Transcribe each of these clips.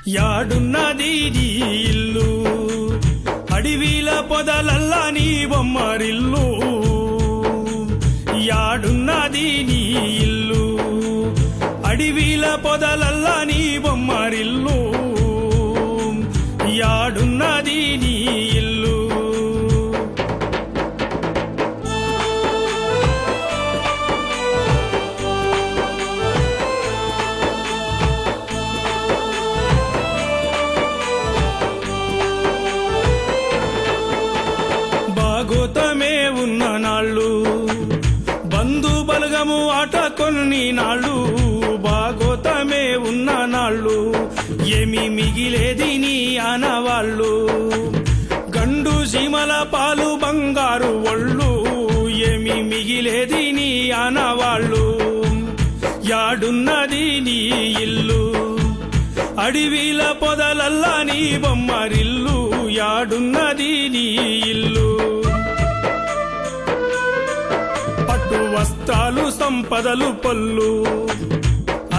యాడున్నది నీ ఇల్లు అడవిల పొదలల్లా నీ బొమ్మరిల్లు యాడున్నది నీ ఇల్లు అడవిల పొదలల్లా నీ బొమ్మరిల్లు యాడున్నది నీ ఇల్లు భాగోతమే ఉన్న నాళ్ళు బంధు బలగము ఆట కొన్ని నాళ్ళు భాగోతమే ఉన్న నాళ్ళు ఏమి మిగిలేది నీ ఆనవాళ్ళు గండు సీమల పాలు బంగారు ఒళ్ళు ఏమి మిగిలేది నీ ఆనవాళ్ళు యాడున్నది నీ ఇల్లు అడవిల పొదలల్లా నీ బొమ్మరిల్లు యాడున్నది నీ ఇల్లు పట్టు వస్త్రాలు సంపదలు పళ్ళు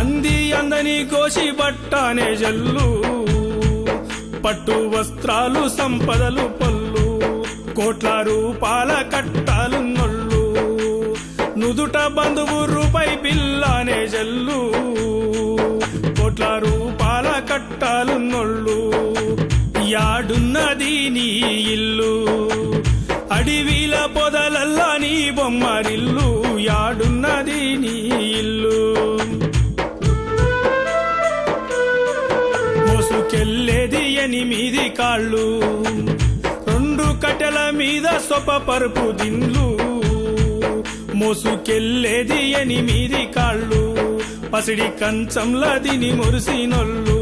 అంది అందని కోసి బట్టానే జల్లు పట్టు వస్త్రాలు సంపదలు పళ్ళు కోట్ల రూపాల కట్టాలు నొళ్ళు నుదుట బంధువు రూపాయి బిల్లానే జల్లు కోట్ల రూపాల కట్టాలు నొళ్ళు యాడున్నది నీ ఇల్లు అడవిల పొదలల్లా నీ బొమ్మరిల్లు యాడున్నది నీ ఇల్లు మోసుకెళ్ళేది 8 కాళ్ళు 2 కట్టెల మీద సొప పరుపు దిండ్లు మోసుకెళ్ళేది 8 కాళ్ళు పసిడి కంచంలా దిని మురిసినొల్లు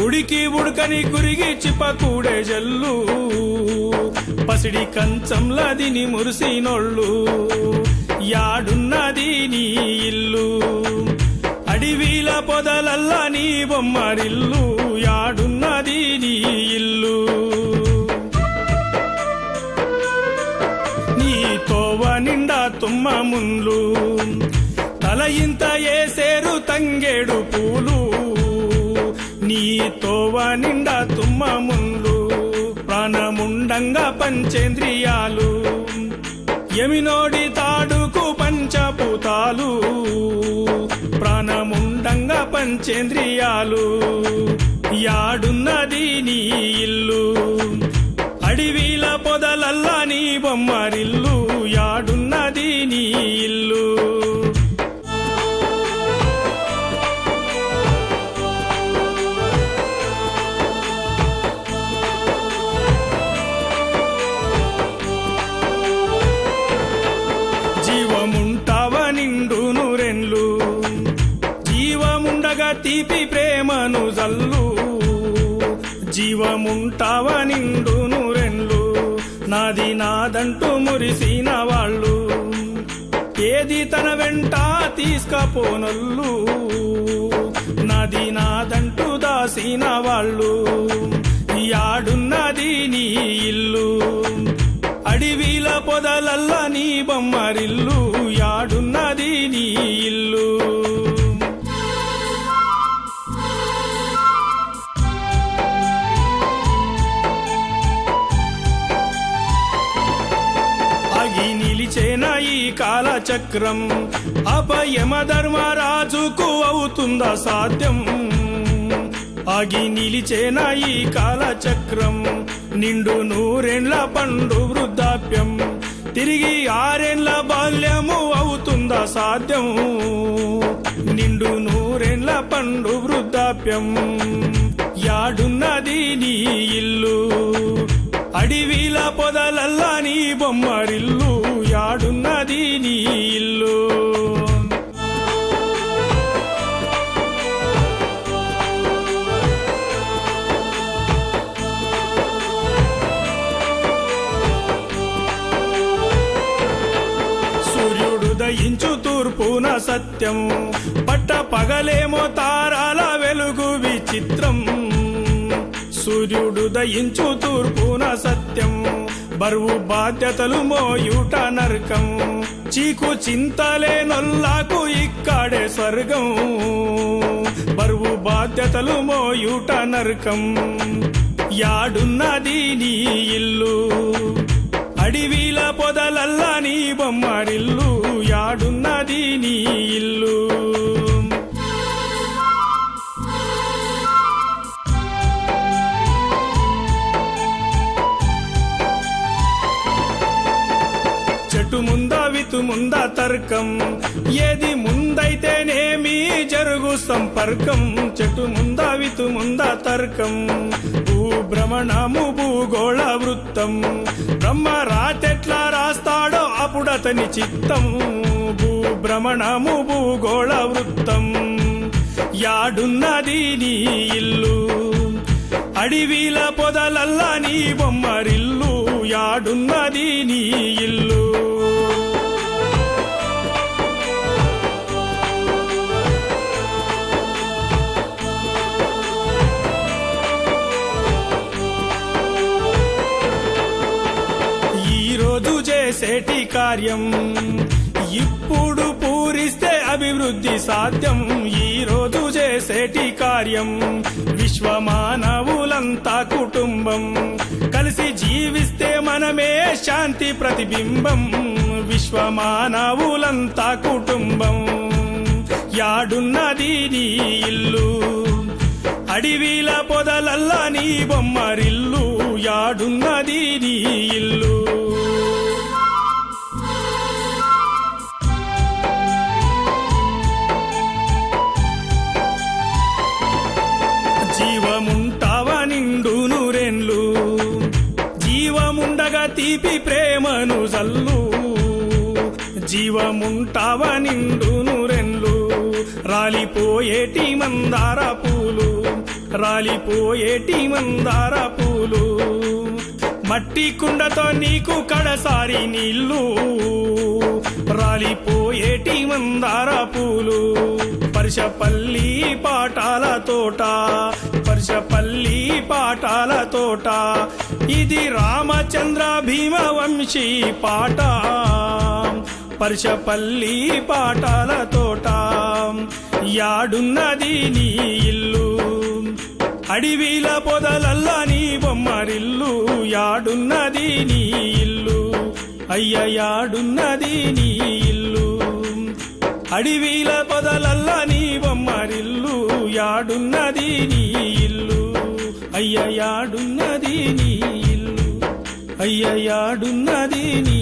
ఉడికి ఉడకని కురిగి చిప్పకూడే జల్లు పసిడి కంచంలా దిని మురిసినొళ్ళు యాడున్నది నీ ఇల్లు అడవిల పొదలల్లా నీ బొమ్మరిల్లు యాడున్నది నీ ఇల్లు నీ తోవ నిండా తుమ్మ ముండ్లు తల ఇంత ఏసేరు తంగేడు పూలు నీ తోవ నిండా తుమ్మ ముండ్లు ప్రాణముండంగా పంచేంద్రియాలు యమినోడి తాడుకు పంచభూతాలు ప్రాణముండంగా పంచేంద్రియాలు యాడున్నది నీ ఇల్లు అడవిల పొదలల్లా నీ బొమ్మరిల్లు యాడున్నది నీ ఇల్లు జీవముంటావ నిండు నూరెండ్లు జీవముండగా తీపి ప్రేమను జల్లు జీవముంటావ నిండు నూరెండ్లు నాది నాదంటూ మురిసిన వాళ్ళు ఏది తన వెంట తీసుకపోనొల్లు నాది నాదంటూ దాసిన వాళ్ళు యాడున్నది నీ ఇల్లు అడవిల పొదలల్లా నీ బొమ్మరిల్లు యాడున్నది నీ ఇల్లు ఆగి నిలిచేన ఈ కాలచక్రం అపయమ ధర్మరాజుకు అవుతుందా సాధ్యం ఆగి నిలిచేన ఈ కాలచక్రం నిండు 100 పండు వృద్ధాప్యం తిరిగి 6 బాల్యము అవుతుందా సాధ్యం నిండు 100 పండు వృద్ధాప్యం యాడున్నది నీ ఇల్లు అడవిల పొదలల్లా నీ బొమ్మరిల్లు యాడున్నది నీ ఇల్లు ఉదయించు తూర్పున సత్యం పట్ట పగలేమో తారాల వెలుగు విచిత్రం సూర్యుడు దయించు తూర్పున సత్యం బరువు బాధ్యతలు మోయుట నరకం చీకు చింతలే నొల్లాకు ఇక్కడే స్వర్గం బరువు బాధ్యతలు మోయుట నరకం. యాడున్నది నీ ఇల్లు, అడివిల పొదలల్లా నీ బొమ్మరిల్లు, యాడున్నది నీ ఇల్లు. చెట్టు ముందా వితు ముందా తర్కం, ఏది ముందైతేనేమి జరుగు సంపర్కం. చెట్టు ముందా వితు ముందా తర్కం, భూభ్రమణము భూగోళ వృత్తం. బ్రహ్మ రాతెట్లా రాస్తాడో అప్పుడతని చిత్తం, భూభ్రమణము భూగోళ వృత్తం. యాడున్నది నీ ఇల్లు, అడివిల పొదలల్లా నీ బొమ్మరిల్లు, యాడున్నది నీ ఇల్లు. ఈరోజు చేసేటి కార్యం ఇప్పుడు పూరిస్తే అభివృద్ధి సాధ్యం. ఈరోజు చేసేటి కార్యం విశ్వమానవులంతా కుటుంబం, కలిసి జీవిస్తే మనమే శాంతి ప్రతిబింబం. విశ్వమానవులంతా కుటుంబం, యాడున్నది నీ ఇల్లు, అడివిల పొదలల్లా నీ బొమ్మరిల్లు, యాడున్నది నీ ఇల్లు. జీవముంటావ నిండు నూరెన్లు, జీవముండగా తీపి ప్రేమను జల్లు. జీవముంటావ నిండు నూరెన్లు, రాలిపోయేటి మందార పూలు, రాలిపోయేటి మందార పూలు. మట్టి కుండతో నీకు కడసారి నీళ్ళు, రాలిపోయేటి మందార పూలు. పర్షపల్లి పాటాల తోట, పర్షపల్లి పాటాల తోట, ఇది రామచంద్ర భీమ వంశీ పాట. పర్షపల్లి పాటాల తోట, యాడున్నది నీ ఇల్లు, అడివిల పొదలల్లా నీ బొమ్మరిల్లు, యాడున్నది నీ ఇల్లు. అయ్య యాడున్నది నీ ఇల్లు, అడివిల పొదలల్లా నీ బొమ్మరిల్లు, యాడున్నది నీ ఇల్లు. అయ్య యాడున్నది నీ ఇల్లు, అయ్య యాడున్నది నీ